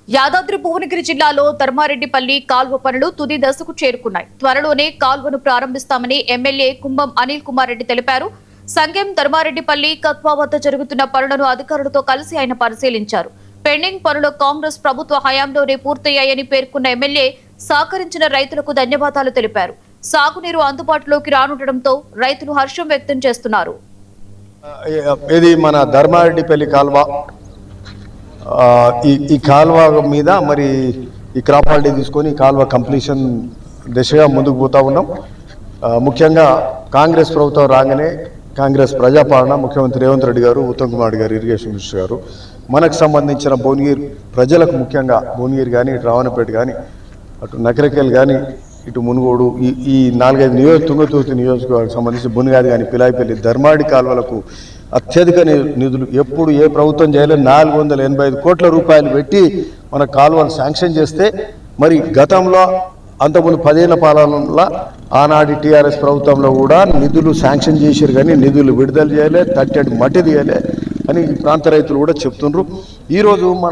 యాదాద్రి భువనగిరి జిల్లాలో ధర్మారెడ్డిపల్లి కాల్వ పనులు తుది దశకు చేరుకున్నాయి. త్వరలోనే కాల్వను ప్రారంభిస్తామని ఎమ్మెల్యే కుంభం అనిల్ కుమార్ రెడ్డి తెలిపారు. సంగెం ధర్మారెడ్డిపల్లి కత్వా వద్ద జరుగుతున్న పనులను అధికారులతో కలిసి ఆయన పరిశీలించారు. పెండింగ్ పనులు కాంగ్రెస్ ప్రభుత్వ హయాంలోనే పూర్తయ్యాయని పేర్కొన్న ఎమ్మెల్యే సహకరించిన రైతులకు ధన్యవాదాలు తెలిపారు. సాగునీరు అందుబాటులోకి రానుండటంతో రైతులు హర్షం వ్యక్తం చేస్తున్నారు. ఇది మన ధర్మారెడ్డిపల్లి కాల్వ. ఈ కాల్వ మీద మరి ఈ క్రాప్ హాలిడే తీసుకొని కాల్వ కంప్లీషన్ దిశగా ముందుకు పోతా ఉన్నాం. ముఖ్యంగా కాంగ్రెస్ ప్రభుత్వం రాగానే కాంగ్రెస్ ప్రజాపాలన ముఖ్యమంత్రి రేవంత్ రెడ్డి గారు, ఉత్తమ్ కుమార్ గారు, ఇరిగేషన్ మినిస్టర్ గారు మనకు సంబంధించిన భువనగిరి ప్రజలకు, ముఖ్యంగా భువనగిరి కానీ, ఇటు రావణపేట కానీ, అటు నకరికల్ కానీ, ఇటు మునుగోడు, ఈ 4-5 తుంగతుర్తి నియోజకవర్గానికి సంబంధించి బునిగాది కానీ, పిలాయిపల్లి, ధర్మాడి కాల్వలకు అత్యధిక నిధులు ఎప్పుడు ఏ ప్రభుత్వం చేయలేదు. 485 కోట్ల రూపాయలు పెట్టి మన కాలువలు శాంక్షన్ చేస్తే, మరి గతంలో అంతకుముందు 10 ఏళ్ల పాలనలో ఆనాటి టీఆర్ఎస్ ప్రభుత్వంలో కూడా నిధులు శాంక్షన్ చేశారు, కానీ నిధులు విడుదల చేయలే, తట్టడి మట్టి తీయలే అని ఈ ప్రాంత రైతులు కూడా చెప్తుండ్రు. ఈరోజు మనం